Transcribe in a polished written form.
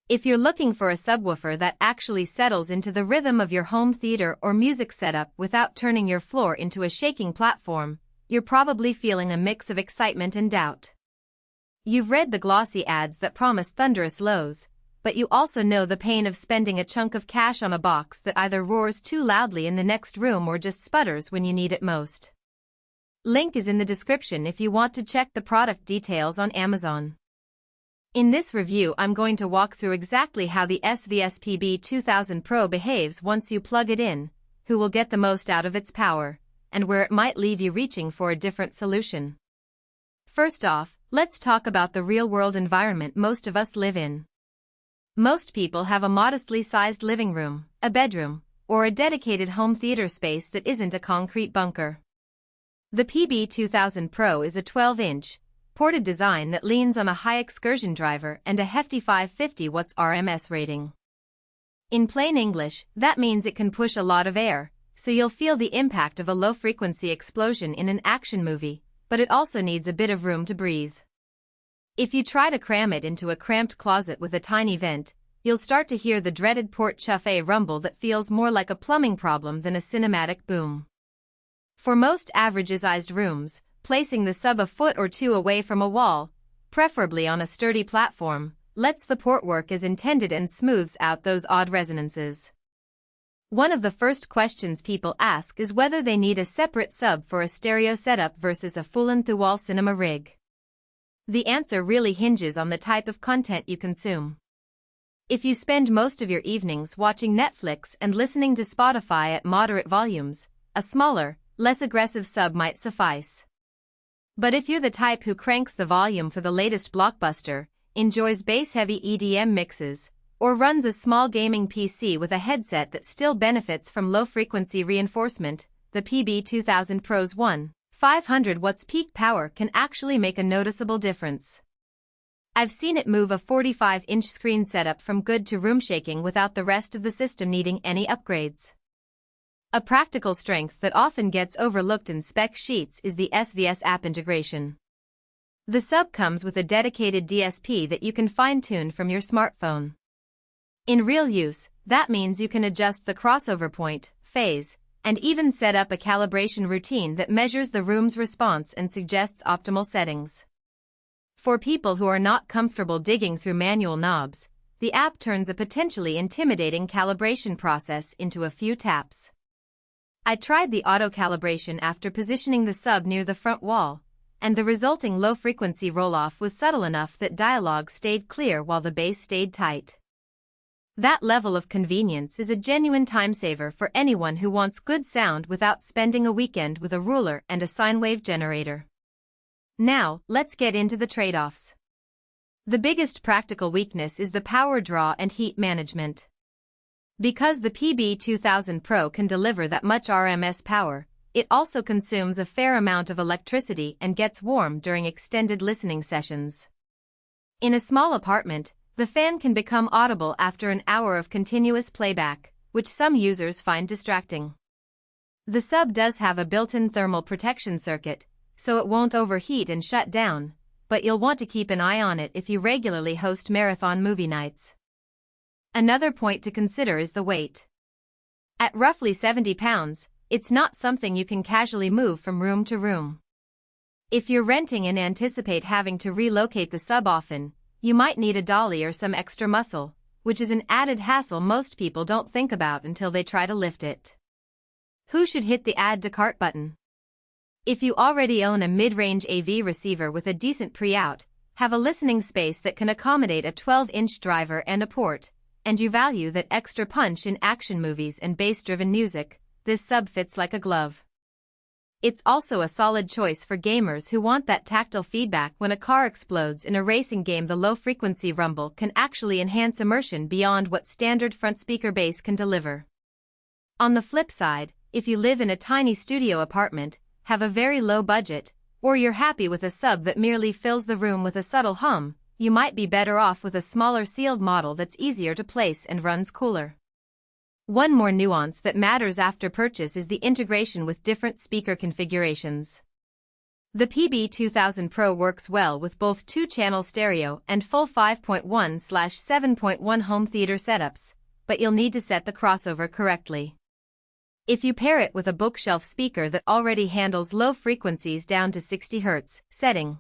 If you're looking for a subwoofer that actually settles into the rhythm of your home theater or music setup without turning your floor into a shaking platform, you're probably feeling a mix of excitement and doubt. You've read the glossy ads that promise thunderous lows, but you also know the pain of spending a chunk of cash on a box that either roars too loudly in the next room or just sputters when you need it most. Link is in the description if you want to check the product details on Amazon. In this review, I'm going to walk through exactly how the SVS PB2000 Pro behaves once you plug it in, who will get the most out of its power, and where it might leave you reaching for a different solution. First off, let's talk about the real-world environment most of us live in. Most people have a modestly sized living room, a bedroom, or a dedicated home theater space that isn't a concrete bunker. The PB2000 Pro is a 12-inch, ported design that leans on a high-excursion driver and a hefty 550 Watts RMS rating. In plain English, that means it can push a lot of air, so you'll feel the impact of a low-frequency explosion in an action movie, but it also needs a bit of room to breathe. If you try to cram it into a cramped closet with a tiny vent, you'll start to hear the dreaded port chauffe rumble that feels more like a plumbing problem than a cinematic boom. For most average-sized rooms, placing the sub a foot or two away from a wall, preferably on a sturdy platform, lets the port work as intended and smooths out those odd resonances. One of the first questions people ask is whether they need a separate sub for a stereo setup versus a full-in-the-wall cinema rig. The answer really hinges on the type of content you consume. If you spend most of your evenings watching Netflix and listening to Spotify at moderate volumes, a smaller, less aggressive sub might suffice. But if you're the type who cranks the volume for the latest blockbuster, enjoys bass-heavy EDM mixes, or runs a small gaming PC with a headset that still benefits from low-frequency reinforcement, the PB2000 Pro's 1,500 watts peak power can actually make a noticeable difference. I've seen it move a 45-inch screen setup from good to room shaking without the rest of the system needing any upgrades. A practical strength that often gets overlooked in spec sheets is the SVS app integration. The sub comes with a dedicated DSP that you can fine-tune from your smartphone. In real use, that means you can adjust the crossover point, phase, and even set up a calibration routine that measures the room's response and suggests optimal settings. For people who are not comfortable digging through manual knobs, the app turns a potentially intimidating calibration process into a few taps. I tried the auto-calibration after positioning the sub near the front wall, and the resulting low-frequency roll-off was subtle enough that dialogue stayed clear while the bass stayed tight. That level of convenience is a genuine time-saver for anyone who wants good sound without spending a weekend with a ruler and a sine wave generator. Now, let's get into the trade-offs. The biggest practical weakness is the power draw and heat management. Because the PB2000 Pro can deliver that much RMS power, it also consumes a fair amount of electricity and gets warm during extended listening sessions. In a small apartment, the fan can become audible after an hour of continuous playback, which some users find distracting. The sub does have a built-in thermal protection circuit, so it won't overheat and shut down, but you'll want to keep an eye on it if you regularly host marathon movie nights. Another point to consider is the weight. At roughly 70 pounds, it's not something you can casually move from room to room. If you're renting and anticipate having to relocate the sub often, you might need a dolly or some extra muscle, which is an added hassle most people don't think about until they try to lift it. Who should hit the Add to Cart button? If you already own a mid-range AV receiver with a decent pre-out, have a listening space that can accommodate a 12-inch driver and a port, and you value that extra punch in action movies and bass-driven music, this sub fits like a glove. It's also a solid choice for gamers who want that tactile feedback when a car explodes in a racing game. The low-frequency rumble can actually enhance immersion beyond what standard front speaker bass can deliver. On the flip side, if you live in a tiny studio apartment, have a very low budget, or you're happy with a sub that merely fills the room with a subtle hum, you might be better off with a smaller sealed model that's easier to place and runs cooler. One more nuance that matters after purchase is the integration with different speaker configurations. The PB2000 Pro works well with both 2-channel stereo and full 5.1/7.1 home theater setups, but you'll need to set the crossover correctly. If you pair it with a bookshelf speaker that already handles low frequencies down to 60 Hz, setting